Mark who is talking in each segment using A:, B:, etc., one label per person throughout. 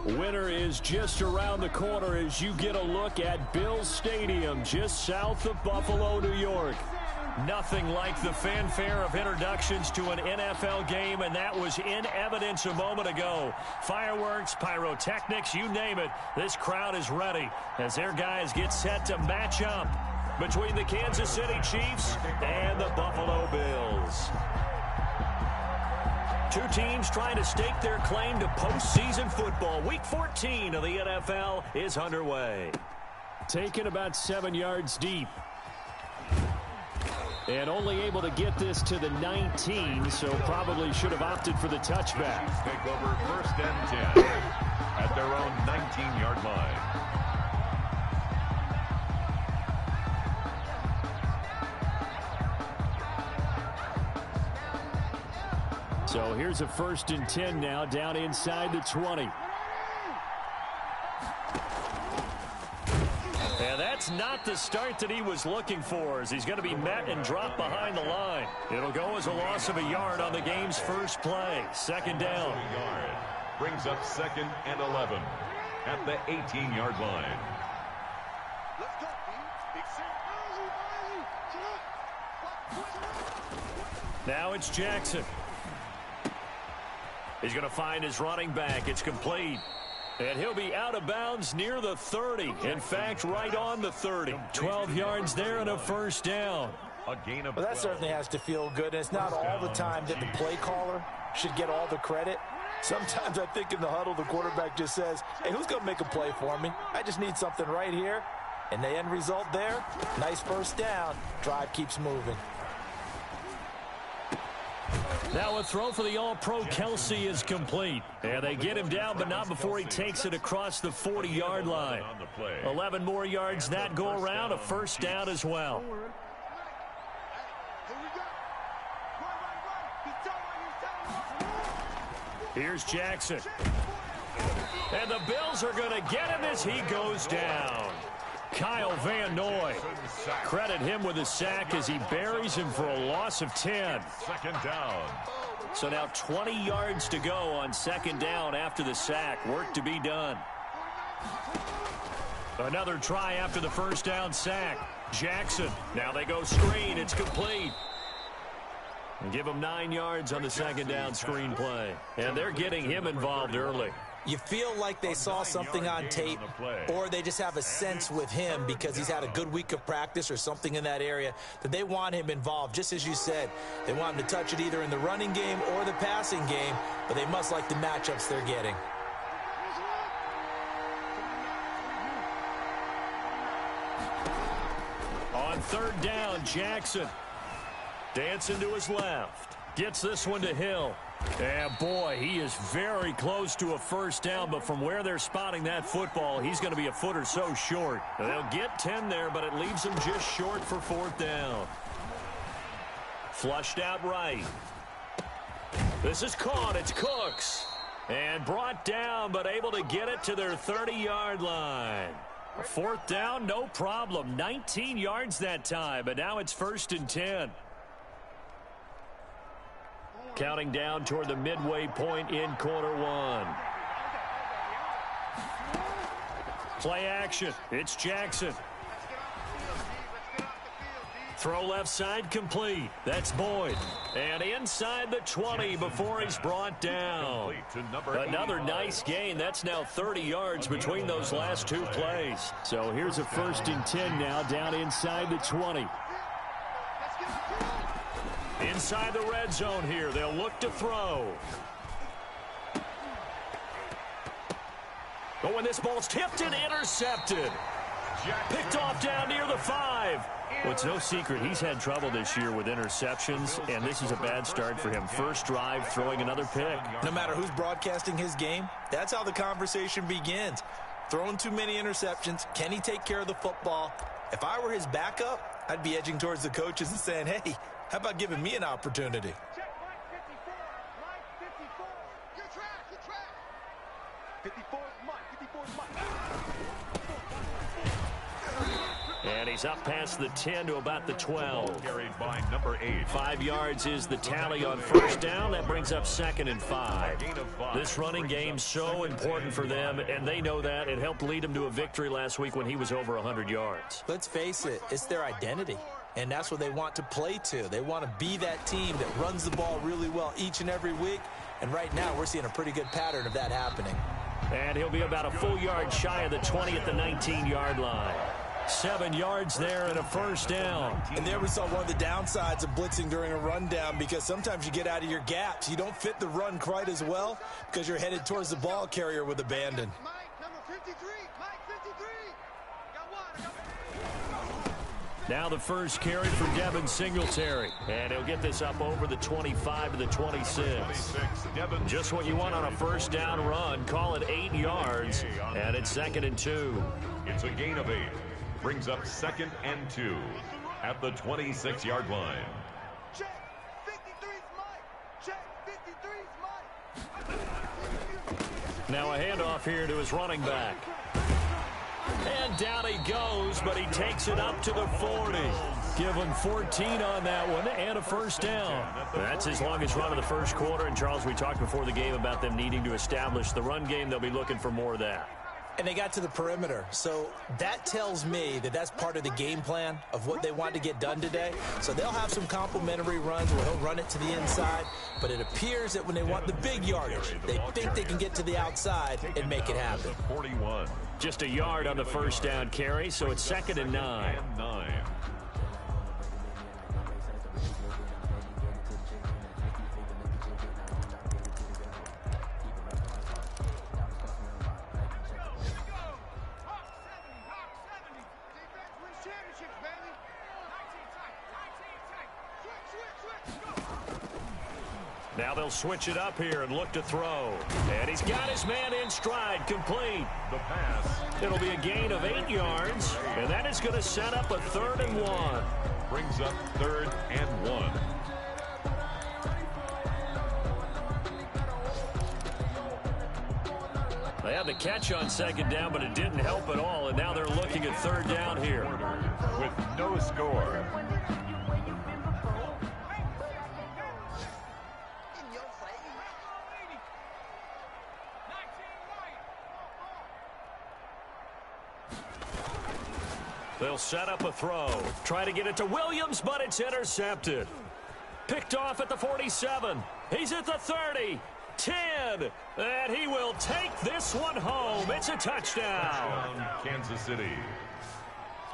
A: Winter is just around the corner as you get a look at Bills Stadium just south of Buffalo, New York. Nothing like the fanfare of introductions to an NFL game, and that was in evidence a moment ago. Fireworks, pyrotechnics, you name it. This crowd is ready as their guys get set to match up between the Kansas City Chiefs and the Buffalo Bills. Two teams trying to stake their claim to postseason football. Week 14 of the NFL is underway. Taken about 7 yards deep. And only able to get this to the 19, so probably should have opted for the touchback.
B: Take over 1st and 10 at their own 19-yard line.
A: So here's a 1st and 10 now, down inside the 20. And that's not the start that he was looking for, as he's going to be met and dropped behind the line. It'll go as a loss of a yard on the game's first play. 2nd down.
B: Brings up 2nd and 11 at the 18-yard line.
A: Now it's Jackson. He's going to find his running back. It's complete. And he'll be out of bounds near the 30. In fact, right on the 30. 12 yards there and a 1st down.
B: A gain of 12.
C: Well, that certainly has to feel good. And it's not all the time that the play caller should get all the credit. Sometimes I think in the huddle, the quarterback just says, hey, who's going to make a play for me? I just need something right here. And the end result there, nice 1st down. Drive keeps moving.
A: Now a throw for the All-Pro Kelsey is complete. And they get him down, but not before he takes it across the 40-yard line. 11 more yards that go around, a 1st down as well. Here's Jackson. And the Bills are going to get him as he goes down. Kyle Van Noy. Credit him with a sack as he buries him for a loss of 10.
B: 2nd down.
A: So now 20 yards to go on 2nd down after the sack. Work to be done. Another try after the 1st down sack. Jackson. Now they go screen. It's complete. And give him 9 yards on the 2nd down screen play. And they're getting him involved early.
C: You feel like they saw something on tape, or they just have a sense with him because he's had a good week of practice or something in that area that they want him involved. Just as you said, they want him to touch it either in the running game or the passing game, but they must like the matchups they're getting.
A: On 3rd down, Jackson dancing to his left. Gets this one to Hill. And boy, he is very close to a 1st down, but from where they're spotting that football, he's going to be a foot or so short. They'll get 10 there, but it leaves him just short for 4th down. Flushed out right. This is caught. It's Cooks. And brought down, but able to get it to their 30-yard line. 4th down, no problem. 19 yards that time, but now it's 1st and 10. Counting down toward the midway point in quarter 1. Play action. It's Jackson. Throw left side complete. That's Boyd. And inside the 20 before he's brought down. Another nice gain. That's now 30 yards between those last 2 plays. So here's a 1st and 10 now down inside the 20. Inside the red zone here. They'll look to throw. Oh, and this ball's tipped and intercepted. Picked off down near the 5. Well, it's no secret he's had trouble this year with interceptions, and this is a bad start for him. First drive, throwing another pick.
C: No matter who's broadcasting his game, that's how the conversation begins. throwing too many interceptions. Can he take care of the football? If I were his backup, I'd be edging towards the coaches and saying, hey, how about giving me an opportunity?
D: Check, Mike 54. Mike 54. Good track, good track. 54 is Mike. 54 is Mike.
A: And he's up past the 10 to about the 12.
B: Carried by number 8.
A: 5 yards is the tally on first down. That brings up 2nd and 5.
B: Gain of 5.
A: This running game's so important for them, and they know that. It helped lead them to a victory last week when he was over 100 yards.
C: Let's face it, it's their identity. And that's what they want to play to. They want to be that team that runs the ball really well each and every week. And right now, we're seeing a pretty good pattern of that happening.
A: And he'll be about a full yard shy of the 20 at the 19-yard line. 7 yards there and a first down.
C: And there we saw one of the downsides of blitzing during a rundown, because sometimes you get out of your gaps. You don't fit the run quite as well because you're headed towards the ball carrier with abandon.
D: Mike, number 53. Mike 53. Got one.
A: Now the first carry for Devin Singletary. And he'll get this up over the 25 to the 26. Just what you want on a first down run. Call it 8 yards. And it's 2nd and 2.
B: It's a gain of 8. Brings up 2nd and 2 at the 26-yard line.
D: Check. 53's Mike. Check. 53's Mike.
A: Now a handoff here to his running back. And down he goes, but he takes it up to the 40. Give him 14 on that one and a first down. That's his longest run of the first quarter. And, Charles, we talked before the game about them needing to establish the run game. They'll be looking for more of that.
C: And they got to the perimeter. So that tells me that that's part of the game plan of what they want to get done today. So they'll have some complimentary runs where he'll run it to the inside. But it appears that when they want the big yardage, they think they can get to the outside and make it happen.
B: 41.
A: Just a yard on the first down carry, so it's 2nd and 9. Now they'll switch it up here and look to throw. And he's got his man in stride, complete.
B: The pass.
A: It'll be a gain of 8 yards, and that is going to set up a 3rd and 1.
B: Brings up 3rd and 1.
A: They had the catch on 2nd down, but it didn't help at all, and now they're looking at 3rd down here.
B: With no score.
A: They'll set up a throw. Try to get it to Williams, but it's intercepted. Picked off at the 47. He's at the 30. 10. And he will take this one home. It's a touchdown.
B: Kansas City.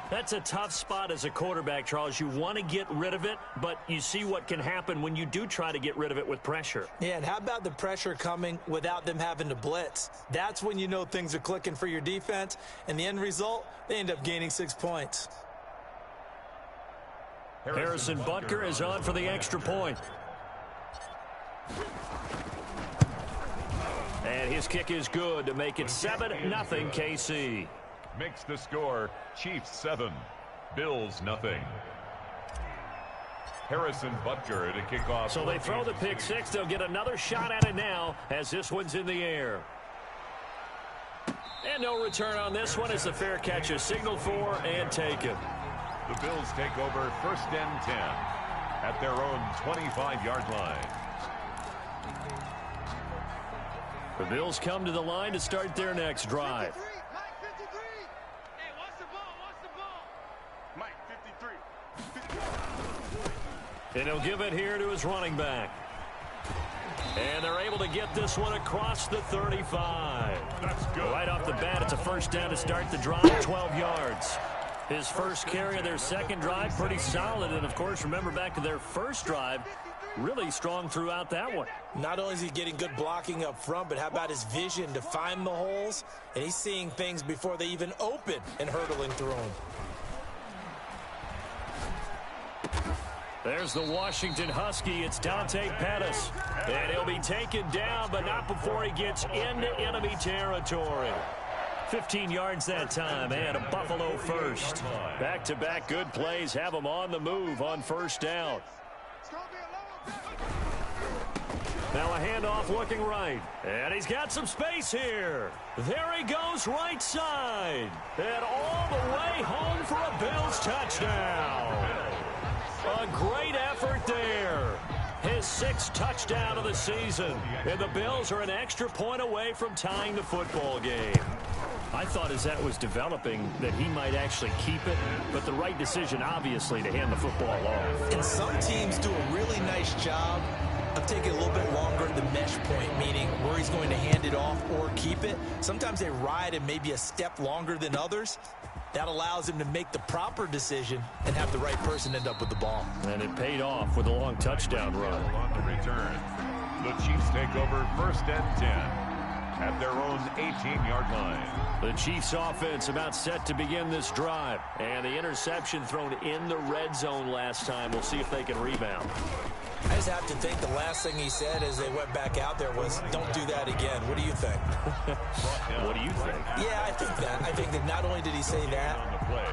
A: That's a tough spot as a quarterback, Charles. You want to get rid of it, but you see what can happen when you do try to get rid of it with pressure.
C: Yeah, and how about the pressure coming without them having to blitz? That's when you know things are clicking for your defense, and the end result, they end up gaining 6 points.
A: Harrison Butker is on for the extra point. And his kick is good to make it 7-0 KC.
B: Makes the score Chiefs 7, Bills 0. Harrison Butker to kick off.
A: So they throw the pick six. They'll get another shot at it now as this one's in the air. And no return on this one as the fair catch is signaled for and taken.
B: The Bills take over 1st and 10 at their own 25-yard line.
A: The Bills come to the line to start their next drive. And he'll give it here to his running back. And they're able to get this one across the 35.
B: That's good.
A: Right off the bat, it's a first down to start the drive, 12 yards. His first carry of their second drive, pretty solid. And, of course, remember back to their first drive, really strong throughout that one.
C: Not only is he getting good blocking up front, but how about his vision to find the holes? And he's seeing things before they even open and hurdling through them.
A: There's the Washington Husky. It's Dante Pettis. And he'll be taken down, but not before he gets into enemy territory. 15 yards that time, and a Buffalo first. Back-to-back good plays have them on the move on first down. Now a handoff looking right. And he's got some space here. There he goes right side. And all the way home for a Bills touchdown. A great effort there. His 6th touchdown of the season. And the Bills are an extra point away from tying the football game. I thought as that was developing that he might actually keep it, but the right decision, obviously, to hand the football off.
C: And some teams do a really nice job of taking a little bit longer at the mesh point, meaning where he's going to hand it off or keep it. Sometimes they ride him maybe a step longer than others. That allows him to make the proper decision and have the right person end up with the ball.
A: And it paid off with a long touchdown run.
B: On the return, the Chiefs take over 1st and 10 at their own 18-yard line.
A: The Chiefs offense about set to begin this drive. And the interception thrown in the red zone last time. We'll see if they can rebound.
C: I just have to think the last thing he said as they went back out there was, don't do that again. What do you think?
A: What do you think?
C: Yeah, I think that. I think that not only did he say that,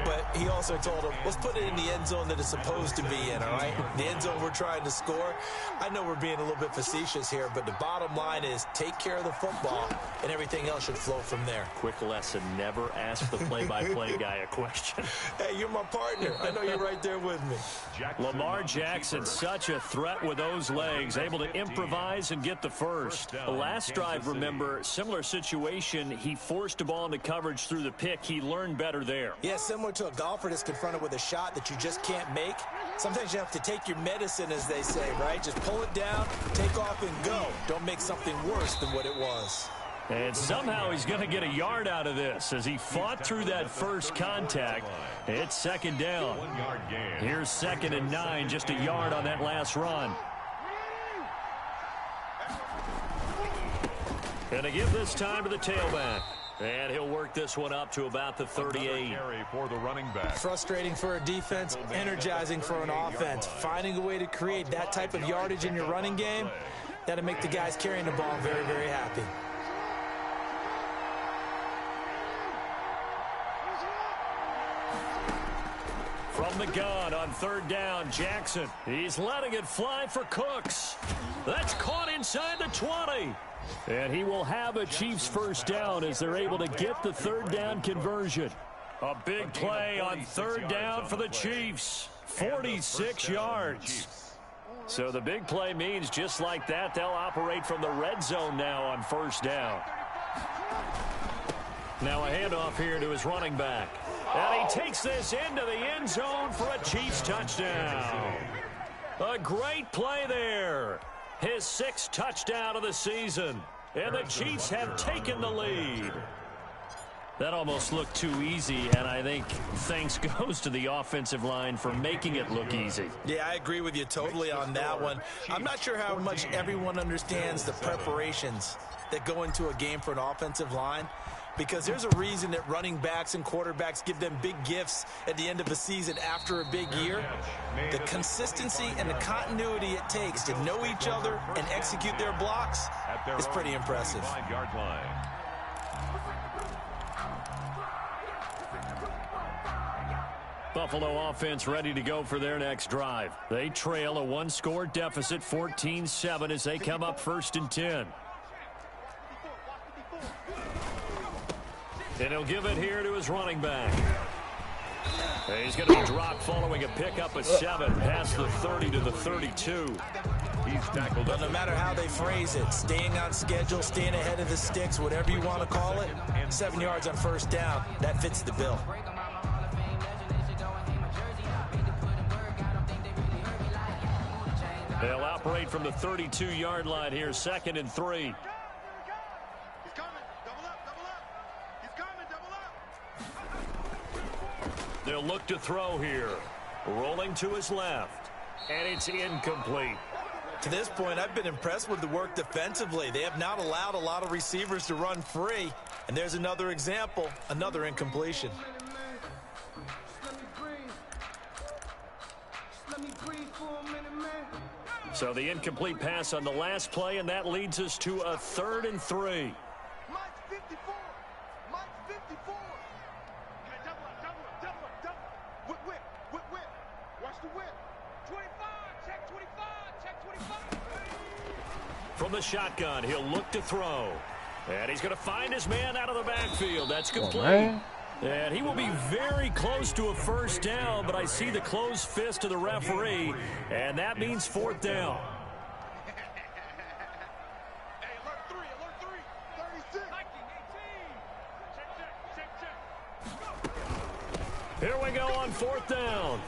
C: but he also told him, let's put it in the end zone that it's supposed to be in, all right? The end zone we're trying to score. I know we're being a little bit facetious here, but the bottom line is take care of the football, and everything else should flow from there.
A: Quick lesson, never ask the play-by-play guy a question.
C: Hey, you're my partner. I know you're right there with me.
A: Lamar Jackson, such a threat with those legs, able to improvise and get the first. The last drive, remember, similar situation. He forced a ball into coverage through the pick. He learned better there.
C: Yeah, similar to a golfer that's confronted with a shot that you just can't make. Sometimes you have to take your medicine, as they say, right? Just pull it down, take off, and go. Don't make something worse than what it was.
A: And somehow he's going to get a yard out of this as he fought through that first contact. It's 2nd down. Here's 2nd and 9, just a yard on that last run. And to give this time to the tailback. And he'll work this one up to about the 38.
B: For the running back.
C: Frustrating for a defense, energizing for an offense. Finding a way to create that type of yardage in your running game, that'll make the guys carrying the ball very, very happy.
A: From the gun on 3rd down, Jackson. He's letting it fly for Cooks. That's caught inside the 20. And he will have a Chiefs first down as they're able to get the 3rd down conversion. A big play on 3rd down for the Chiefs. 46 yards. So the big play means just like that, they'll operate from the red zone now on 1st down. Now a handoff here to his running back. And he takes this into the end zone for a Chiefs touchdown. A great play there. His 6th touchdown of the season. And the Chiefs have taken the lead. That almost looked too easy, and I think thanks goes to the offensive line for making it look easy.
C: Yeah, I agree with you totally on that one. I'm not sure how much everyone understands the preparations that go into a game for an offensive line, because there's a reason that running backs and quarterbacks give them big gifts at the end of a season after a big year. The consistency and the continuity it takes to know each other and execute their blocks is pretty impressive.
B: 5-yard line.
A: Buffalo offense ready to go for their next drive. They trail a 1-score deficit, 14-7, as they come up 1st and 10. And he'll give it here to his running back. He's going to be dropped following a pickup of 7 past the 30 to the 32.
B: He's tackled.
C: But no matter how they phrase it, staying on schedule, staying ahead of the sticks, whatever you want to call it, 7 yards on 1st down, that fits the bill.
A: They'll operate from the 32-yard line here, 2nd and 3. They'll look to throw here. Rolling to his left. And it's incomplete.
C: To this point, I've been impressed with the work defensively. They have not allowed a lot of receivers to run free. And there's another example, another incompletion.
A: So the incomplete pass on the last play, and that leads us to a 3rd and 3.
D: Mike 54. Mike 54. the whip. 25, check 25, check 25.
A: From the shotgun, he'll look to throw. And he's going to find his man out of the backfield. That's complete. And he will be very close to a first down, but I see the closed fist of the referee, and that means fourth down.
D: Hey, alert 3, 36.
A: Here we go on fourth down.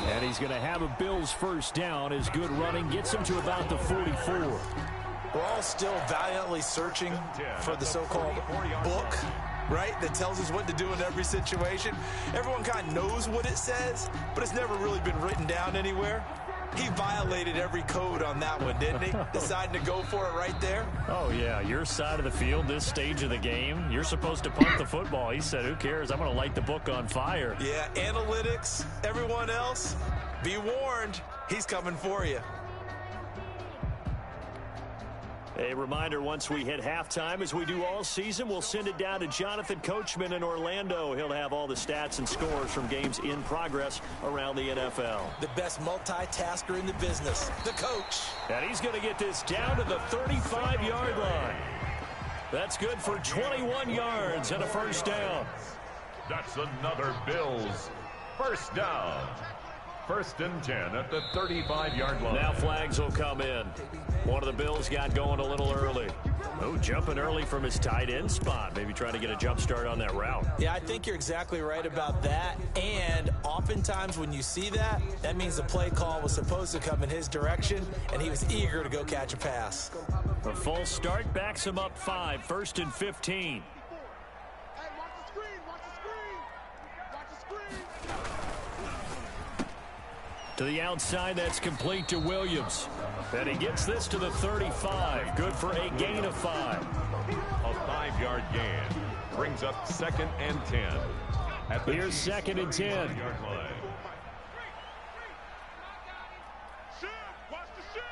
A: And he's going to have a Bills first down. His good running gets him to about the 44.
C: We're all still valiantly searching for the so-called book, right, that tells us what to do in every situation. Everyone kind of knows what it says, but it's never really been written down anywhere. He violated every code on that one, didn't he? Deciding to go for it right there.
A: Oh, yeah, your side of the field, this stage of the game, you're supposed to punt the football. He said, who cares? I'm going to light the book on fire.
C: Yeah, analytics, everyone else, be warned, he's coming for you.
A: A reminder, once we hit halftime, as we do all season, we'll send it down to Jonathan Coachman in Orlando. He'll have all the stats and scores from games in progress around the NFL.
C: The best multitasker in the business, the coach.
A: And he's going to get this down to the 35-yard line. That's good for 21 yards and a first down.
B: That's another Bills first down. First and 10 at the 35-yard line.
A: Now flags will come in. One of the Bills got going a little early. Oh, jumping early from his tight end spot. Maybe trying to get a jump start on that route.
C: Yeah, I think you're exactly right about that. And oftentimes when you see that, that means the play call was supposed to come in his direction, and he was eager to go catch a pass.
A: A full start backs him up 5, first and 15.
D: Hey, watch the screen, watch the screen. Watch the screen.
A: To the outside, that's complete to Williams. And he gets this to the 35. Good for a gain of 5.
B: A 5-yard gain brings up second and 10.
A: Here's second and 10.
B: Yard line.
D: Shift, watch the shift.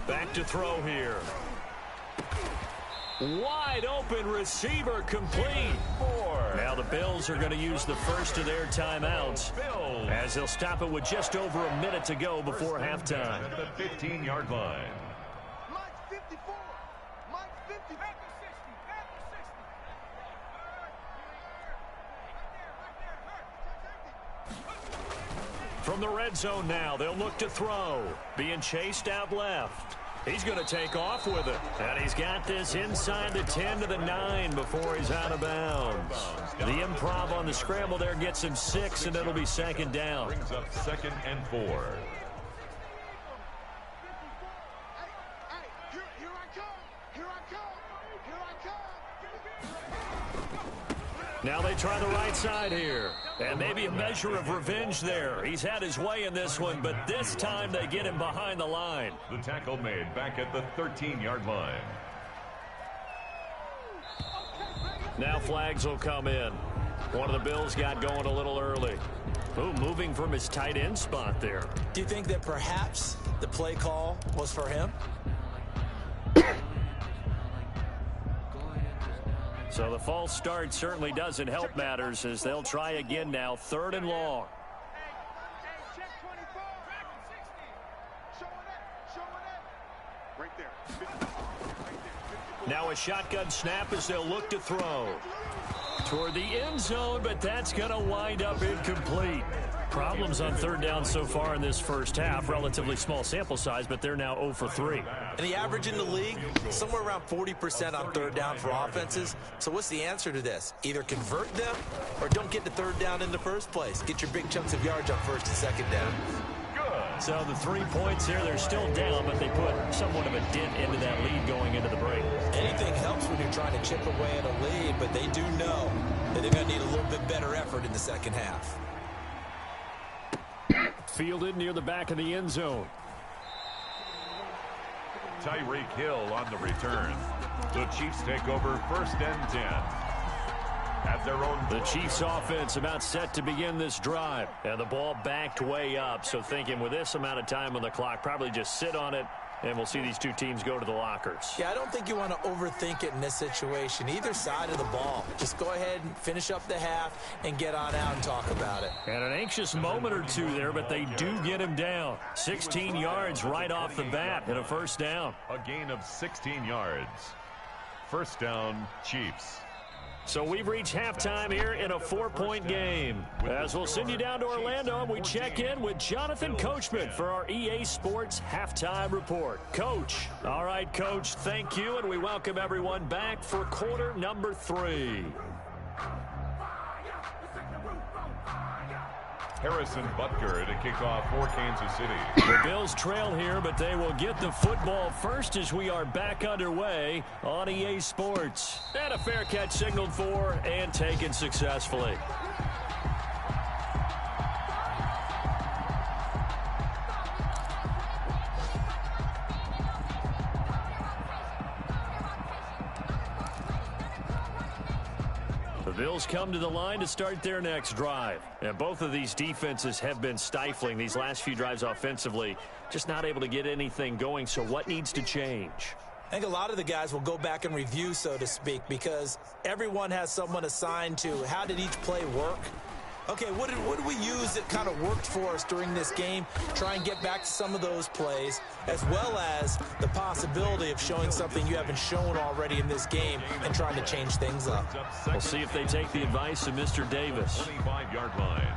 A: Back to throw here. Wide open receiver complete. 4. Now the Bills are going to use the first of their timeouts as they'll stop it with just over a minute to go before halftime.
B: At the 15-yard line.
D: Mike's 54. Mike's 50. Back to 60. Back to 60.
A: From the red zone now, they'll look to throw. Being chased out left. He's going to take off with it. And he's got this inside the 10 to the 9 before he's out of bounds. The improv on the scramble there gets him 6, and it'll be second down.
B: Brings up second and 4.
D: Hey, here I come. Here I come. Here I come.
A: Now they try the right side here. And maybe a measure of revenge there. He's had his way in this one, but this time they get him behind the line.
B: The tackle made back at the 13-yard line.
A: Now flags will come in. One of the Bills got going a little early. Ooh, moving from his tight end spot there.
C: Do you think that perhaps the play call was for him?
A: So the false start certainly doesn't help matters as they'll try again now, 3rd and long.
D: Hey, check 24. Back to 60. Showing it. Right there.
A: Now a shotgun snap as they'll look to throw. Toward the end zone, but that's going to wind up incomplete. Problems on 3rd down so far in this first half. Relatively small sample size, but they're now 0 for 3.
C: And the average in the league, somewhere around 40% on 3rd down for offenses. So what's the answer to this? Either convert them or don't get the 3rd down in the first place. Get your big chunks of yards on 1st and 2nd down.
A: So the 3 points here, they're still down, but they put somewhat of a dent into that lead going into the break.
C: Anything helps when you're trying to chip away at a lead, but they do know that they're going to need a little bit better effort in the second half.
A: Fielded near the back of the end zone.
B: Tyreek Hill on the return. The Chiefs take over 1st and 10. At their own.
A: The Chiefs offense about set to begin this drive. And the ball backed way up. So thinking with this amount of time on the clock, probably just sit on it And we'll see these two teams go to the lockers.
C: Yeah, I don't think you want to overthink it in this situation. Either side of the ball. Just go ahead and finish up the half and get on out and talk about it.
A: And an anxious moment or two there, but they do get him down. 16 yards right off the bat and a first down.
B: A gain of 16 yards. First down, Chiefs.
A: So we've reached halftime here in a 4-point game. As we'll send you down to Orlando, we check in with Jonathan Coachman for our EA Sports Halftime Report. Coach. All right, Coach, thank you, and we welcome everyone back for quarter number 3.
B: Harrison Butker to kick off for Kansas City.
A: The Bills trail here, but they will get the football first as we are back underway on EA Sports. And a fair catch signaled for and taken successfully. The Bills come to the line to start their next drive. And both of these defenses have been stifling these last few drives offensively. Just not able to get anything going. So what needs to change?
C: I think a lot of the guys will go back and review, so to speak, because everyone has someone assigned to how did each play work. Okay, what did we use that kind of worked for us during this game? Try and get back to some of those plays, as well as the possibility of showing something you haven't shown already in this game and trying to change things up.
A: We'll see if they take the advice of Mr. Davis.
B: 25-yard line.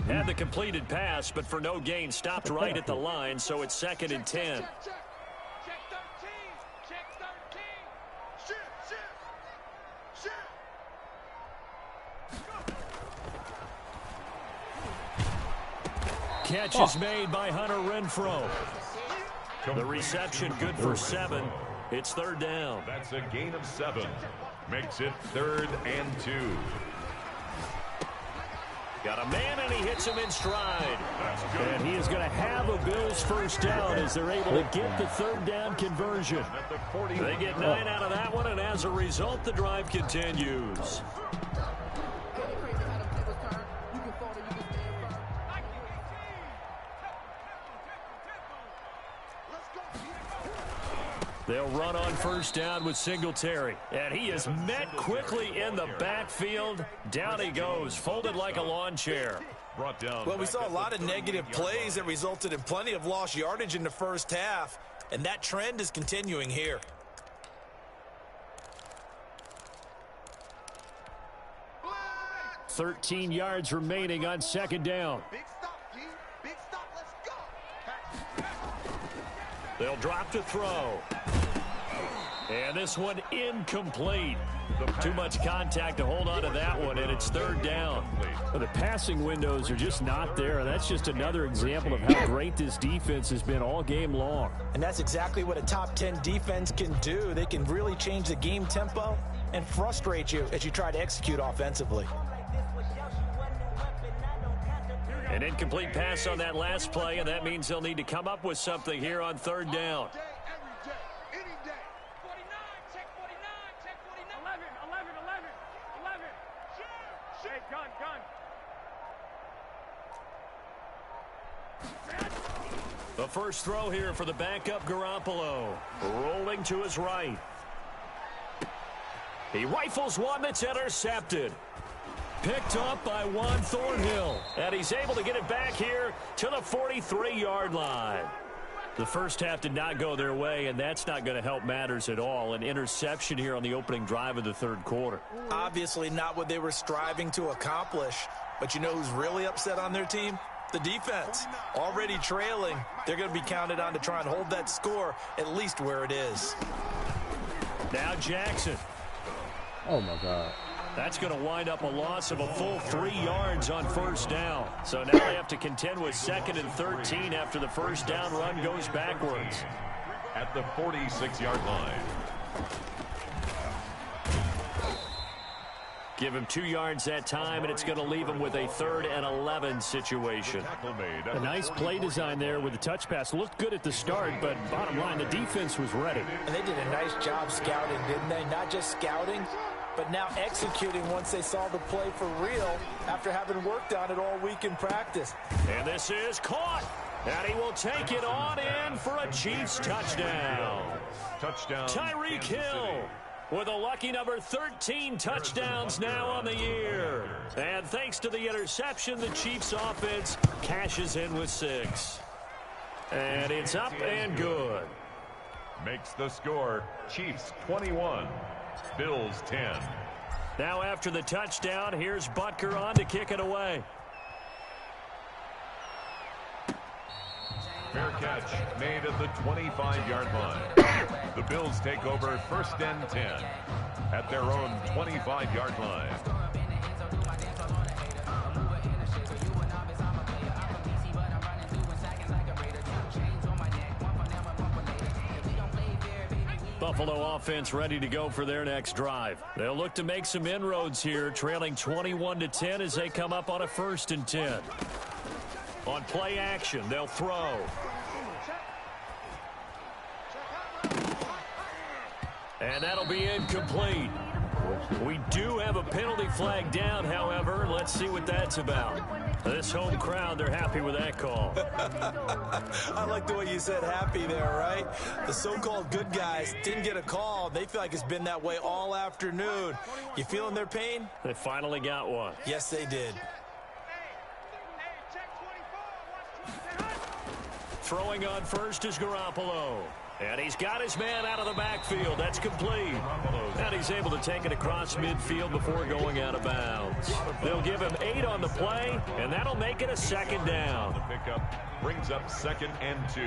A: Had the completed pass, but for no gain, stopped right at the line, so it's 2nd and 10.
D: Check 13. Check 13. Shoot.
A: Catch is made by Hunter Renfrow. The reception good for 7. It's 3rd down.
B: That's a gain of 7. Makes it 3rd and 2.
A: Got a man, and he hits him in stride. And he is going to have a Bills first down as they're able to get the 3rd down conversion. They get 9 out of that one, and as a result, the drive continues. They'll run on first down with Singletary. And he is met quickly in the backfield. Down he goes, folded like a lawn chair.
B: Brought down.
C: Well, we saw a lot of negative plays that resulted in plenty of lost yardage in the first half. And that trend is continuing here.
D: Blitz.
A: 13 yards remaining on 2nd down.
D: Big stop, G. Big stop. Let's go.
A: They'll drop to throw. And this one incomplete. Too much contact to hold on to that one, and it's 3rd down.
E: Well, the passing windows are just not there, and that's just another example of how great this defense has been all game long.
C: And that's exactly what a top 10 defense can do. They can really change the game tempo and frustrate you as you try to execute offensively.
A: An incomplete pass on that last play, and that means they'll need to come up with something here on 3rd down.
D: Every day, any day. 49, check 49, check 49. 11. Shoot. Gun.
A: The first throw here for the backup Garoppolo. Rolling to his right. He rifles one that's intercepted. Picked up by Juan Thornhill. And he's able to get it back here to the 43-yard line.
E: The first half did not go their way, and that's not going to help matters at all. An interception here on the opening drive of the third quarter.
C: Obviously not what they were striving to accomplish. But you know who's really upset on their team? The defense. Already trailing. They're going to be counted on to try and hold that score at least where it is.
E: Now Jackson.
F: Oh, my God.
E: That's going to wind up a loss of a full 3 yards on first down. So now they have to contend with 2nd and 13 after the first down run goes backwards.
B: At the 46-yard line.
E: Give him 2 yards that time, and it's going to leave him with a 3rd and 11 situation. A nice play design there with the touch pass. Looked good at the start, but bottom line, the defense was ready.
C: And they did a nice job scouting, didn't they? Not just scouting, but now executing once they saw the play for real after having worked on it all week in practice.
E: And this is caught. And he will take it on in for a Chiefs touchdown.
B: Touchdown.
E: Tyreek Hill with a lucky number 13 touchdowns now on the year. And thanks to the interception, the Chiefs offense cashes in with 6. And it's up and good.
B: Makes the score Chiefs 21, Bills 10.
E: Now after the touchdown, here's Butker on to kick it away.
B: Fair catch made at the 25-yard line. The Bills take over 1st and 10 at their own 25-yard line.
E: Buffalo offense ready to go for their next drive. They'll look to make some inroads here, trailing 21-10 as they come up on a 1st and 10. On play action, they'll throw. And that'll be incomplete. We do have a penalty flag down, however. Let's see what that's about. This home crowd, they're happy with that call.
C: I like the way you said happy there, right? The so-called good guys didn't get a call. They feel like it's been that way all afternoon. You feeling their pain?
E: They finally got one.
C: Yes, they did.
E: Throwing on first is Garoppolo. And he's got his man out of the backfield. That's complete. And he's able to take it across midfield before going out of bounds. They'll give him 8 on the play, and that'll make it a 2nd down.
B: The pickup brings up 2nd and 2.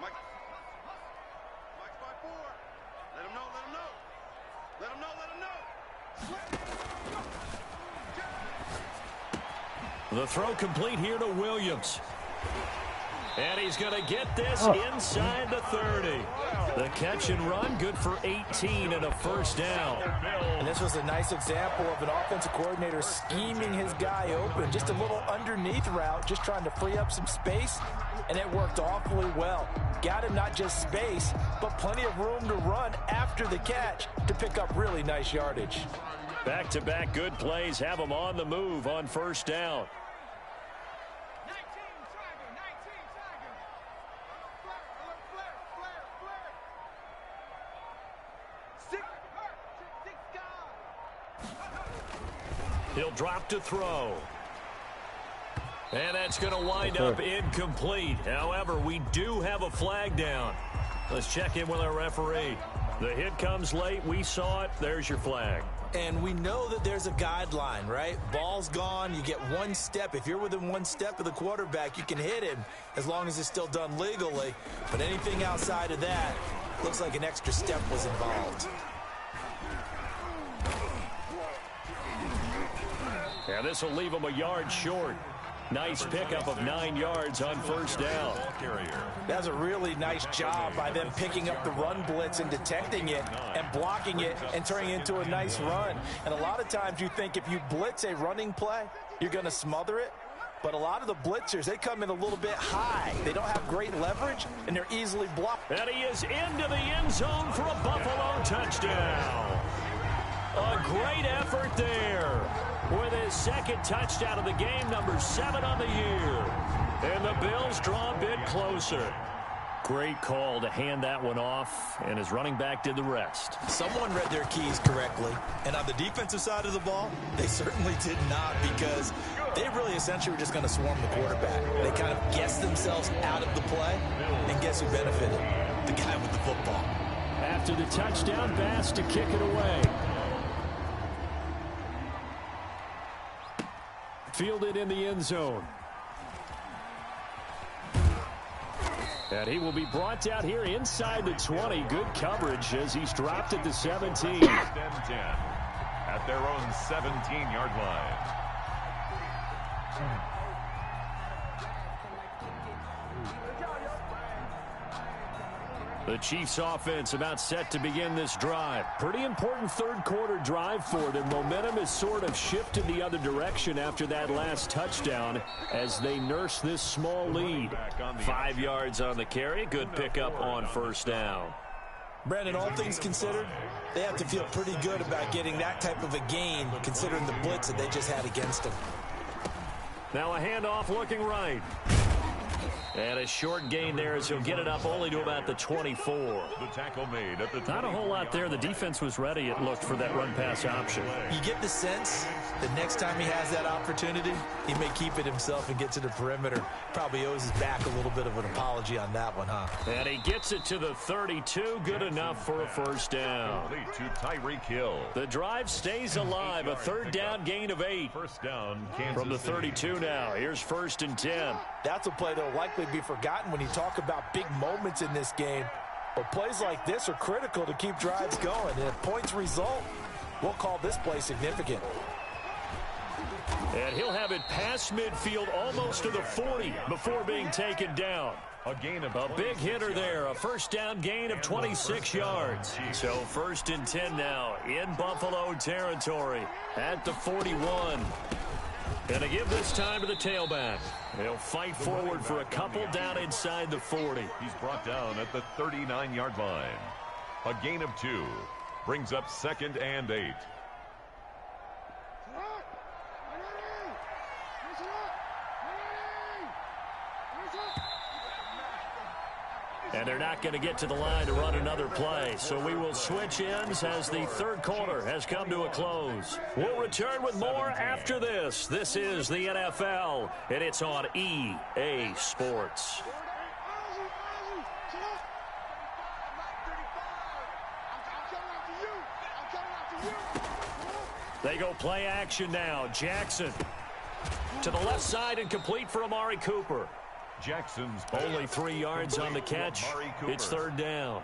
D: Mike's by 4. Let him know, let him know. Let him know, let him know.
E: The throw complete here to Williams. And he's going to get this inside the 30. The catch and run, good for 18 and a 1st down.
C: And this was a nice example of an offensive coordinator scheming his guy open. Just a little underneath route, just trying to free up some space, and it worked awfully well. Got him not just space, but plenty of room to run after the catch to pick up really nice yardage.
E: Back-to-back good plays have him on the move on 1st down. He'll drop to throw. And that's going to wind up incomplete. However, we do have a flag down. Let's check in with our referee. The hit comes late. We saw it. There's your flag.
C: And we know that there's a guideline, right? Ball's gone. You get 1 step. If you're within 1 step of the quarterback, you can hit him as long as it's still done legally. But anything outside of that, looks like an extra step was involved.
E: Yeah, this will leave him a yard short. Nice pickup of 9 yards on 1st down.
C: That's a really nice job by them picking up the run blitz and detecting it and blocking it and turning it into a nice run. And a lot of times you think if you blitz a running play, you're going to smother it. But a lot of the blitzers, they come in a little bit high. They don't have great leverage, and they're easily blocked.
E: And he is into the end zone for a Buffalo touchdown. A great effort there with his 2nd touchdown of the game, number 7 on the year. And the Bills draw a bit closer. Great call to hand that one off, and his running back did the rest.
C: Someone read their keys correctly, and on the defensive side of the ball, they certainly did not, because they really essentially were just going to swarm the quarterback. They kind of guessed themselves out of the play, and guess who benefited? The guy with the football.
E: After the touchdown pass to kick it away. Fielded in the end zone. And he will be brought out here inside the 20. Good coverage as he's dropped at the 17.
B: First and 10 at their own 17-yard line.
E: The Chiefs offense about set to begin this drive. Pretty important third quarter drive for them. Momentum has sort of shifted the other direction after that last touchdown as they nurse this small lead. 5 yards on the carry. Good pickup on first down.
C: Brandon, all things considered, they have to feel pretty good about getting that type of a gain considering the blitz that they just had against them.
E: Now a handoff looking right. And a short gain there as he'll get it up only to about the 24.
B: The tackle made at the 24.
E: Not a whole lot there. The defense was ready, it looked, for that run-pass option.
C: You get the sense that next time he has that opportunity, he may keep it himself and get to the perimeter. Probably owes his back a little bit of an apology on that one, huh?
E: And he gets it to the 32. Good enough for a first down.
B: To Tyreek Hill.
E: The drive stays alive. A third down gain of 8.
B: First down, Kansas
E: from the 32 now. Here's 1st and 10.
C: That's a play that will likely be forgotten when you talk about big moments in this game. But plays like this are critical to keep drives going. And if points result, we'll call this play significant.
E: And he'll have it past midfield almost to the 40 before being taken down.
B: A gain of
E: a big hitter there. A first down gain of 26 yards. So 1st and 10 now in Buffalo territory at the 41. Gonna give this time to the tailback. He'll fight forward for a couple down inside the 40.
B: He's brought down at the 39-yard line. A gain of 2 brings up 2nd and 8.
E: And they're not going to get to the line to run another play. So we will switch ends as the third quarter has come to a close. We'll return with more after this. This is the NFL, and it's on EA Sports. They go play action now. Jackson to the left side and complete for Amari Cooper.
B: Jackson's
E: only 3 yards on the catch. It's 3rd down.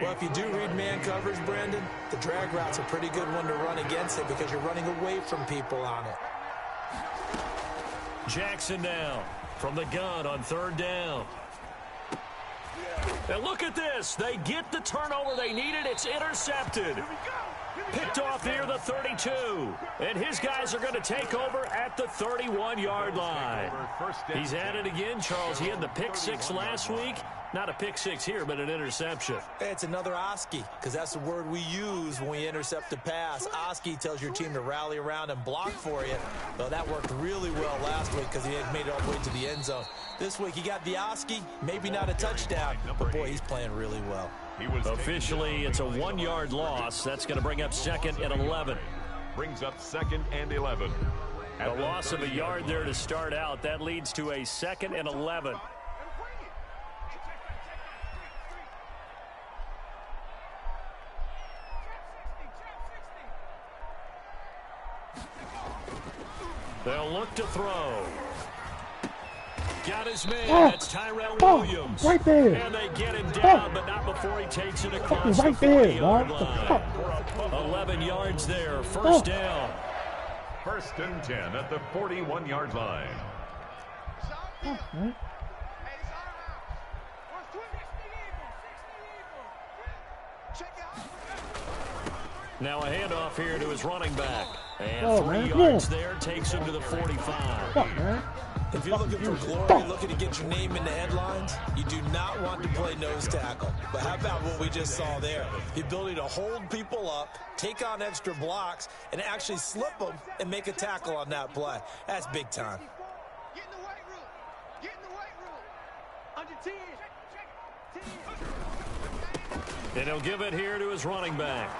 C: Well, if you do read man coverage, Brandon, the drag route's a pretty good one to run against it because you're running away from people on it.
E: Jackson now from the gun on 3rd down. And look at this. They get the turnover they needed. It's intercepted. Picked off near the 32. And his guys are going to take over at the 31-yard line. He's at it again, Charles. He had the pick 6 last week. Not a pick 6 here, but an interception.
C: Hey, it's another Oski, because that's the word we use when we intercept a pass. Oski tells your team to rally around and block for you. Well, that worked really well last week because he had made it all the way to the end zone. This week, he got the Oski, maybe not a touchdown, but boy, he's playing really well.
E: Officially, it's a 1-yard loss. That's going to bring up 2nd and 11.
B: Brings up 2nd and 11.
E: A loss of a yard there to start out. That leads to a 2nd and 11. They'll look to throw. Got his man. That's Tyrell Williams.
F: Right there.
E: And they get him down, but not before he takes it across the 40-yard line. 11 yards there. First down.
B: 1st and 10 at the 41-yard line.
E: Now a handoff here to his running back. And 3 yards there takes him to the 45.
C: If you're looking for glory, looking to get your name in the headlines, you do not want to play nose tackle. But how about what we just saw there? The ability to hold people up, take on extra blocks, and actually slip them and make a tackle on that play. That's big time.
D: Get in the weight room. Get in the weight room. Under 10.
E: And he'll give it here to his running back.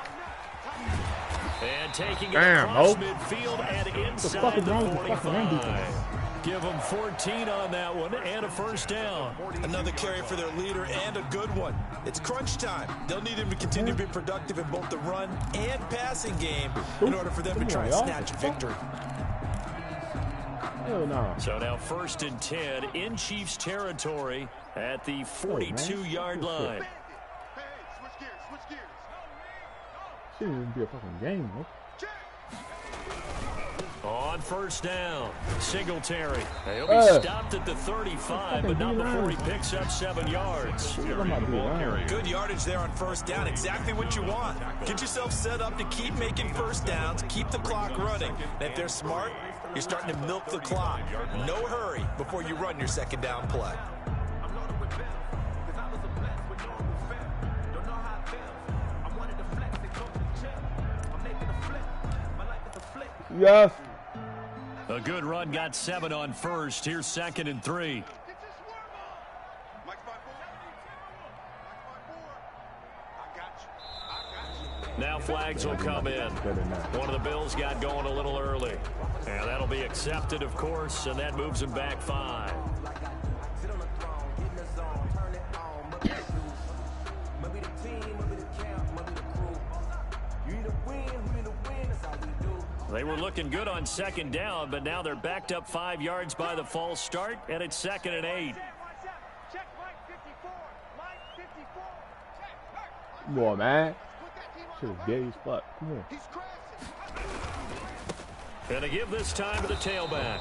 E: And taking it
F: Damn,
E: across
F: Hope.
E: midfield and inside
F: fuck is
E: the
F: wrong with the fucking run
E: 45.
F: defense?
E: Give them 14 on that one and a first down.
C: Another carry for their leader and a good one. It's crunch time. They'll need him to continue to be productive in both the run and passing game in order for them to try and snatch a victory.
F: Hell no.
E: So now 1st and 10 in Chiefs territory at the 42-yard line.
D: Hey, switch gears, switch gears.
F: Shouldn't even be a fucking game, bro.
E: On first down, Singletary. He'll be stopped at the 35, but not before he picks up 7 yards.
C: Good yardage there on first down. Exactly what you want. Get yourself set up to keep making first downs, keep the clock running. And if they're smart, you're starting to milk the clock. No hurry before you run your second down play.
F: Yes.
E: A good run got 7 on first. Here's 2nd and 3. Now flags will come in. One of the Bills got going a little early. And that'll be accepted, of course, and that moves him back 5. They were looking good on 2nd down, but now they're backed up 5 yards by the false start, and it's 2nd and 8.
F: Come on, man. Shit is gay as fuck. Come on.
E: And to give this time to the tailback.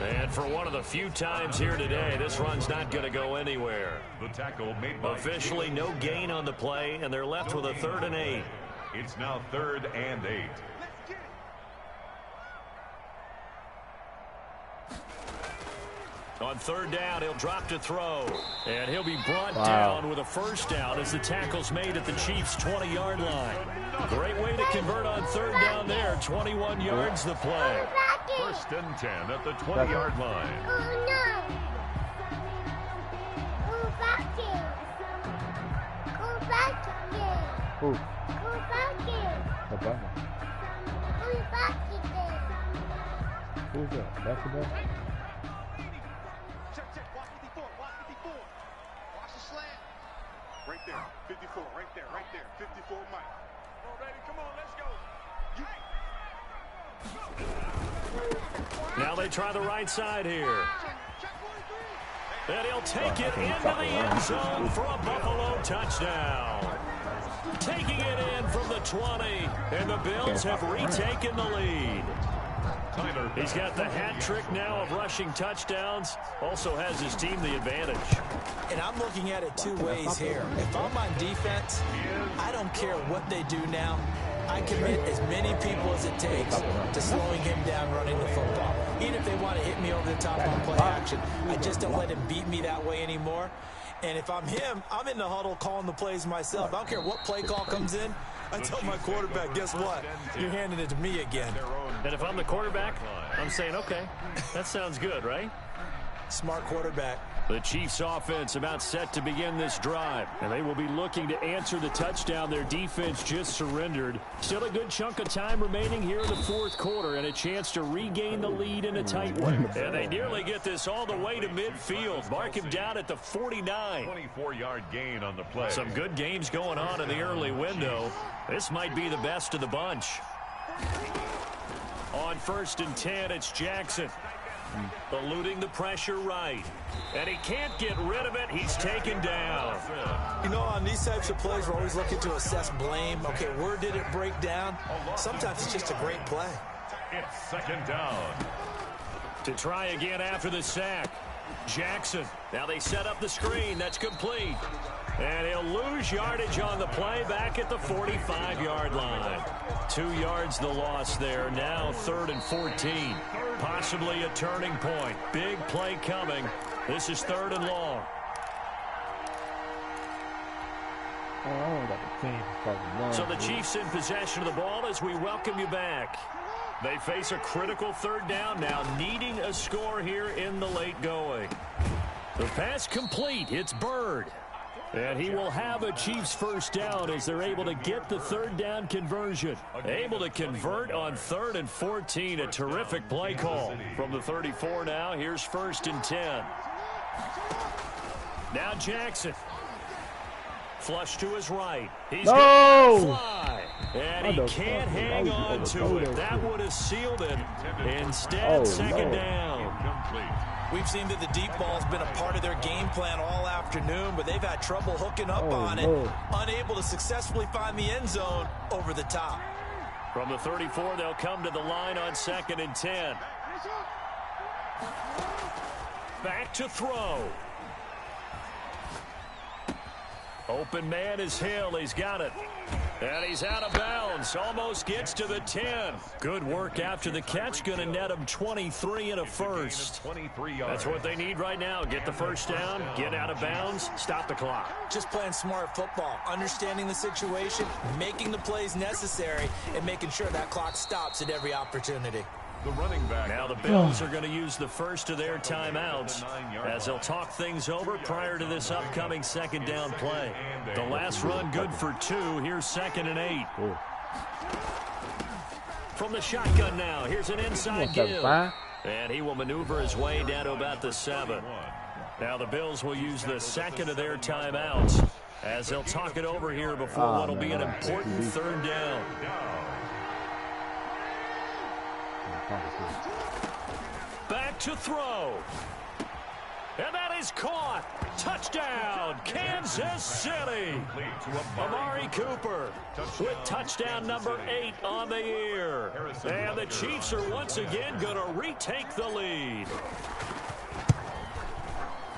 E: And for one of the few times here today, this run's not going to go anywhere.
B: The tackle made by
E: Officially no gain on the play, and they're left with a 3rd and 8.
B: It's now 3rd and 8.
E: On 3rd down, he'll drop to throw. And he'll be brought down with a first down as the tackle's made at the Chiefs' 20-yard line. Great way to convert on 3rd down there. 21 yards the play.
B: 1st and 10 at the 20-yard line.
G: Oh, no. Go back in. Go back in.
F: Who?
G: Go back in.
F: Go back.
G: Go back in.
F: Who's that? Basketball?
D: Check, check. Watch 54. Watch 54. Watch the slant. Right there. 54. Right there. Right there. 54 Mike. Come on, baby. Come on. Let's go.
E: Now they try the right side here. And he'll take it into the end zone for a Buffalo touchdown. Taking it in from the 20, and the Bills have retaken the lead. He's got the hat trick now of rushing touchdowns. Also has his team the advantage.
C: And I'm looking at it 2 ways here. If I'm on defense, I don't care what they do now. I commit as many people as it takes to slowing him down running the football. Even if they want to hit me over the top on play action, I just don't let him beat me that way anymore. And if I'm him, I'm in the huddle calling the plays myself. I don't care what play call comes in. I tell my quarterback, guess what? You're handing it to me again.
E: And if I'm the quarterback, I'm saying, okay, that sounds good, right?
C: Smart quarterback.
E: The Chiefs offense about set to begin this drive, and they will be looking to answer the touchdown their defense just surrendered. Still a good chunk of time remaining here in the 4th quarter and a chance to regain the lead in a tight one. And they nearly get this all the way to midfield. Mark him down at the 49.
B: 24-yard gain on the play.
E: Some good games going on in the early window. This might be the best of the bunch. On 1st and 10, it's Jackson. Eluding the pressure right. And he can't get rid of it. He's taken down.
C: You know, on these types of plays, we're always looking to assess blame. Okay, where did it break down? Sometimes it's just a great play.
B: It's 2nd down.
E: To try again after the sack. Jackson. Now they set up the screen. That's complete. And he'll lose yardage on the play back at the 45-yard line. 2 yards the loss there. Now 3rd and 14. Possibly a turning point. Big play coming. This is 3rd and long. So the Chiefs in possession of the ball as we welcome you back. They face a critical 3rd down now, needing a score here in the late going. The pass complete. It's Bird.
A: And he will have a Chiefs first down as they're able to get the third down conversion. Able to convert on 3rd and 14. A terrific play call. From the 34 now, here's 1st and 10. Now Jackson. Flush to his right. He's going to fly. And he can't hang on to it. That would have sealed it. Instead, second down.
C: We've seen that the deep ball has been a part of their game plan all afternoon, but they've had trouble hooking up on it, unable to successfully find the end zone over the top.
A: From the 34, they'll come to the line on 2nd and 10. Back to throw. Open man is Hill. He's got it. And he's out of bounds. Almost gets to the 10. Good work after the catch. Going to net him 23 and a first. That's what they need right now. Get the first down, get out of bounds, stop the clock.
C: Just playing smart football, understanding the situation, making the plays necessary, and making sure that clock stops at every opportunity.
B: The running back.
A: Now the Bills are going to use the first of their timeouts as they'll talk things over prior to this upcoming second down play. The last run good for 2. Here's 2nd and 8. From the shotgun now, here's an inside give. And he will maneuver his way down to about the 7. Now the Bills will use the second of their timeouts as they'll talk it over here before what will be an important third down. Back to throw. And that is caught. Touchdown, Kansas City. Amari Cooper with touchdown number 8 on the year. And the Chiefs are once again going to retake the lead.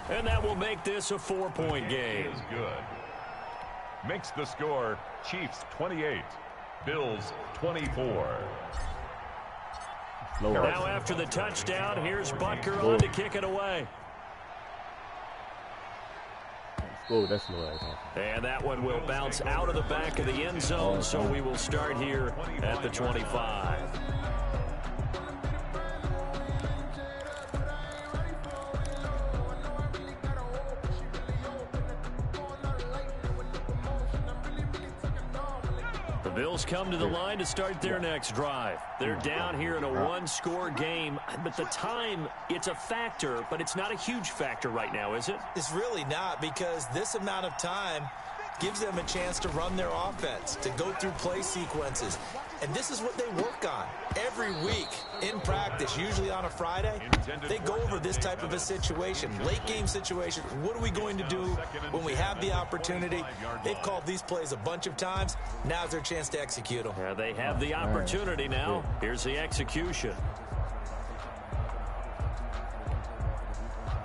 A: And that will make this a 4-point game.
B: Good. Makes the score Chiefs 28, Bills 24.
A: Now after the touchdown, here's Butker on to kick it away.
F: That's
A: and that one will bounce out of the back of the end zone, so we will start here at the 25. The Bills come to the line to start their next drive. They're down here in a one-score game, but the time, it's a factor, but it's not a huge factor right now, is it?
C: It's really not, because this amount of time gives them a chance to run their offense, to go through play sequences. And this is what they work on every week in practice, usually on a Friday. They go over this type of a situation, late game situation. What are we going to do when we have the opportunity? They've called these plays a bunch of times. Now's their chance to execute them.
A: Yeah, they have the opportunity now. Here's the execution.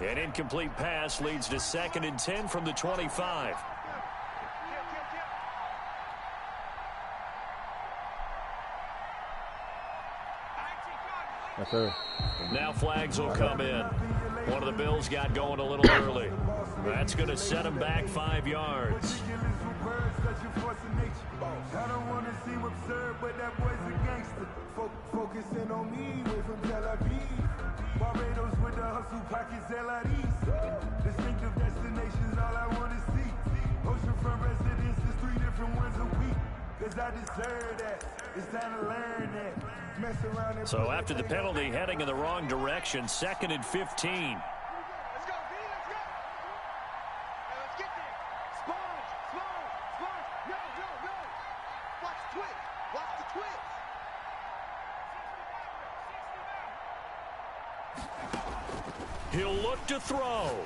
A: An incomplete pass leads to 2nd and 10 from the 25.
F: Yes, sir.
A: Now flags will come in. One of the Bills got going a little early. That's going to set them back 5 yards.
H: I don't want to seem absurd, but that boy's a gangster. Focusing on me, way from Tel Aviv. Barbados with the hustle pockets, LIDs. Distinctive destinations, all I want to see. Oceanfront residences, 3 different ones a week. Cause I deserve that. It's time to learn that. Mess around and
A: so after the penalty, heading in the wrong direction, 2nd and 15.
D: Let's go, B, let's go. Hey, let's get there. Sponge. No. Watch the twitch.
A: He'll look to throw.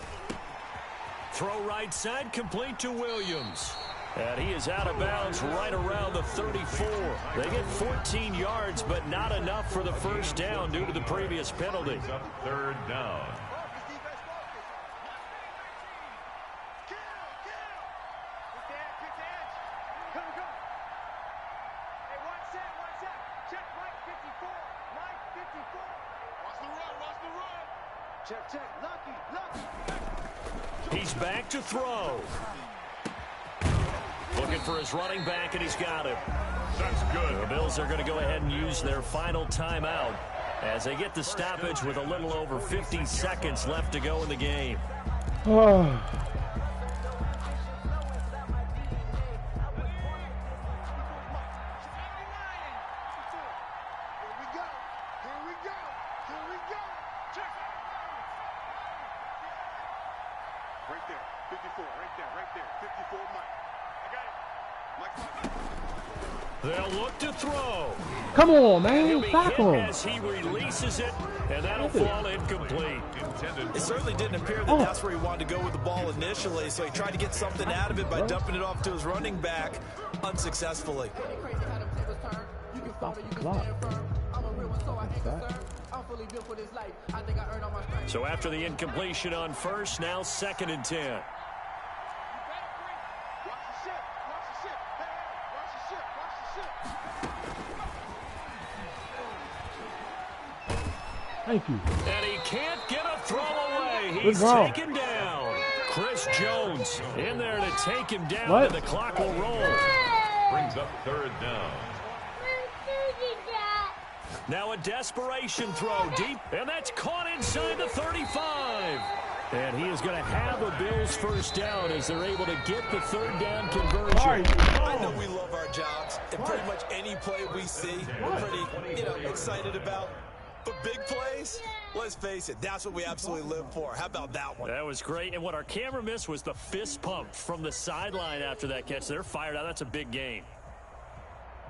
A: Throw right side, complete to Williams. And he is out of bounds right around the 34. They get 14 yards, but not enough for the first down due to the previous penalty.
B: 3rd down.
D: Hey, one set. Check right 54. Mike 54. Watch the run. Check. Lucky.
A: He's back to throw. Looking for his running back, and he's got him.
B: That's good.
A: The Bills are going to go ahead and use their final timeout as they get the stoppage with a little over 50 seconds left to go in the game.
E: They'll look to throw.
F: Come on,
E: He'll
F: man.
E: be
F: Sack
E: hit
F: him.
E: as he releases it, and that'll fall incomplete.
C: It certainly didn't appear that that's where he wanted to go with the ball initially, so he tried to get something out of it by dumping it off to his running back unsuccessfully.
E: So after the incompletion on first, now 2nd and 10.
F: Thank you.
E: And he can't get a throw away.
F: Good
E: He's
F: ball.
E: taken down. Chris Jones in there to take him down,
F: What?
E: and the clock will roll.
B: Brings up 3rd down.
E: Now a desperation throw deep, and that's caught inside the 35. And he is going to have a Bills first down as they're able to get the 3rd down conversion.
C: I know we love our jobs, and pretty much any play we see, we're pretty, excited about. But big plays, let's face it, that's what we absolutely live for. How about that one?
E: That was great, and what our camera missed was the fist pump from the sideline after that catch. They're fired out. That's a big gain.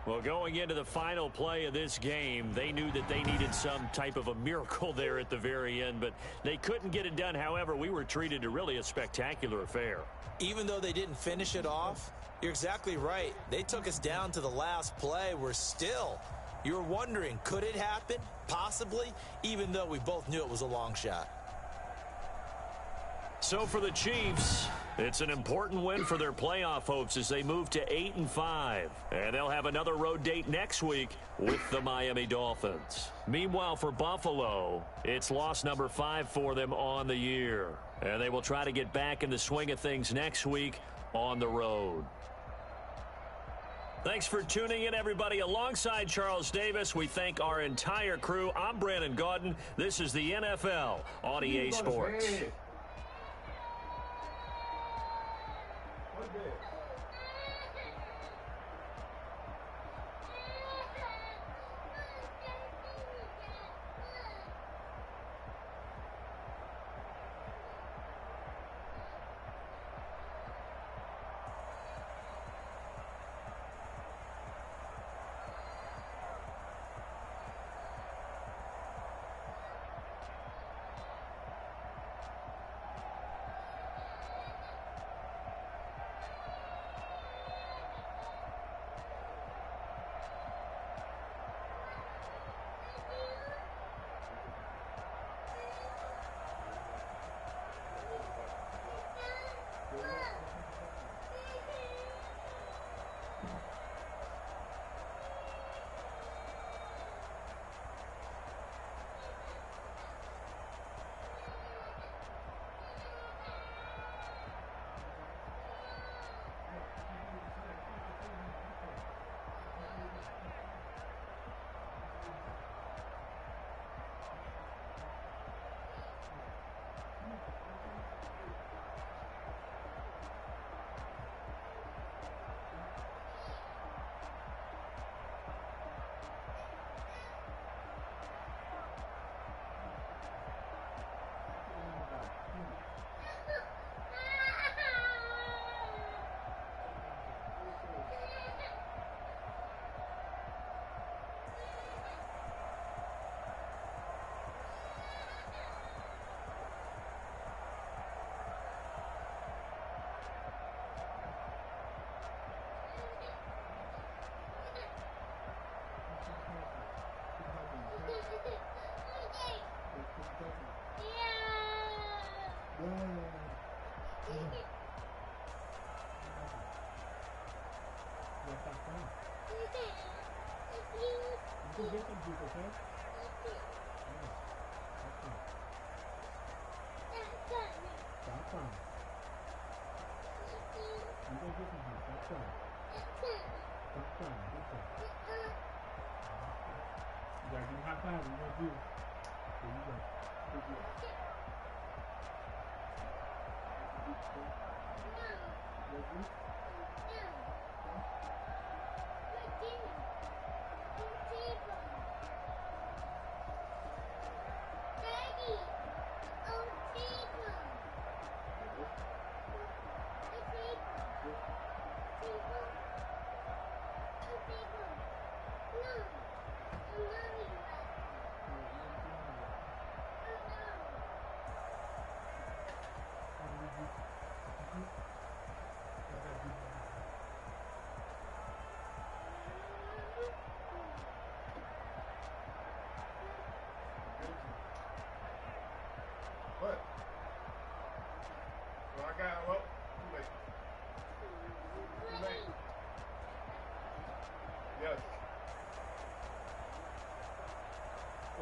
E: Well, going into the final play of this game, they knew that they needed some type of a miracle there at the very end, but they couldn't get it done. However, we were treated to really a spectacular affair.
C: Even though they didn't finish it off, you're exactly right. They took us down to the last play. You're wondering, could it happen? Possibly, even though we both knew it was a long shot.
E: So for the Chiefs, it's an important win for their playoff hopes as they move to 8-5. And they'll have another road date next week with the Miami Dolphins. Meanwhile, for Buffalo, it's loss number 5 for them on the year. And they will try to get back in the swing of things next week on the road. Thanks for tuning in, everybody. Alongside Charles Davis, we thank our entire crew. I'm Brandon Gaudin. This is the NFL on EA Sports.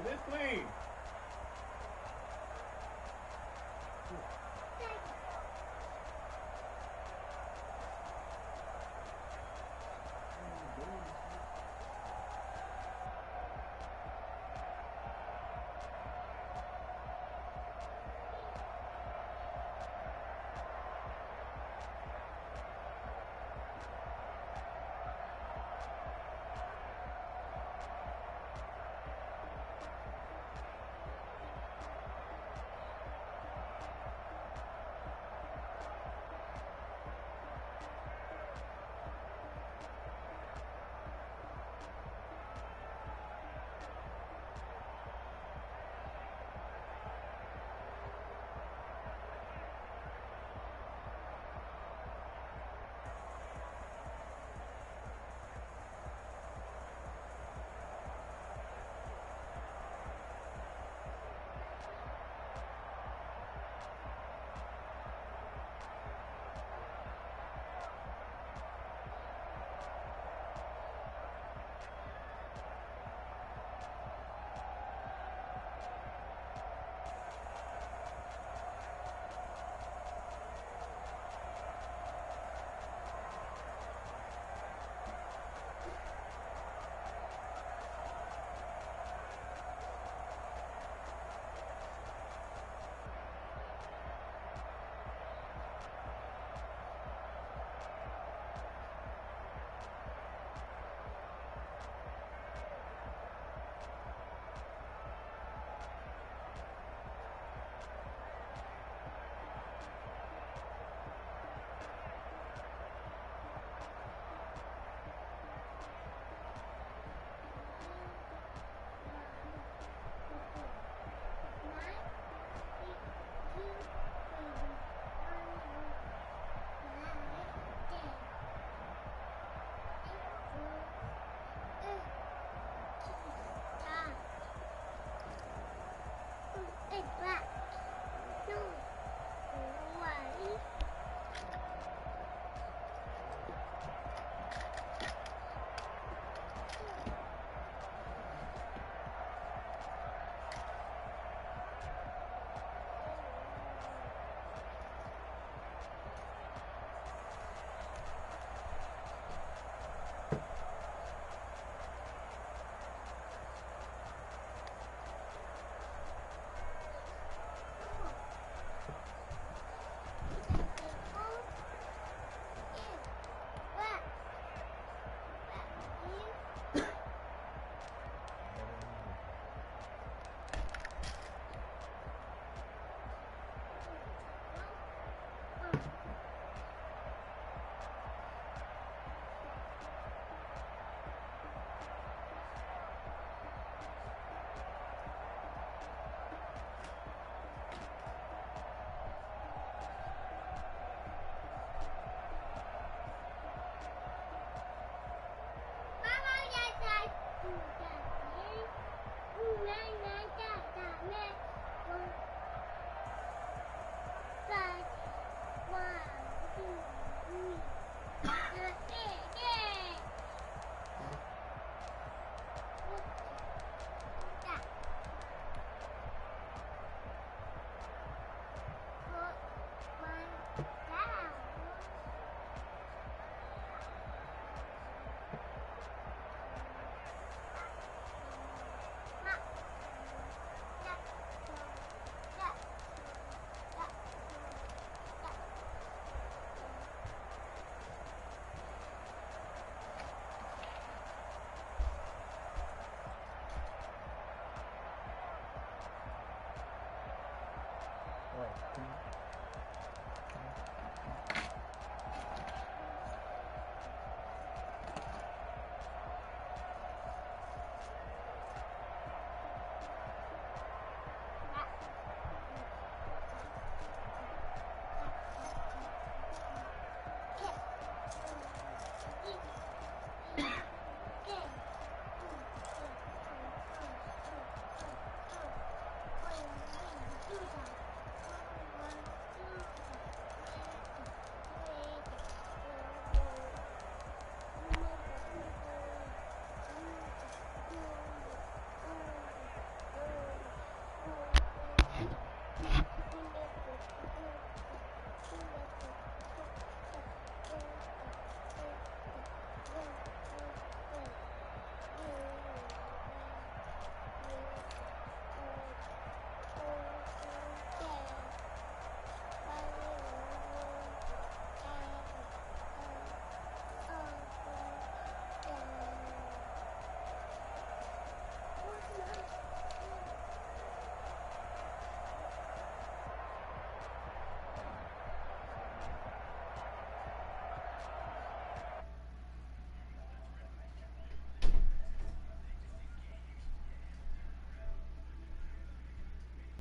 F: Is this clean? Right.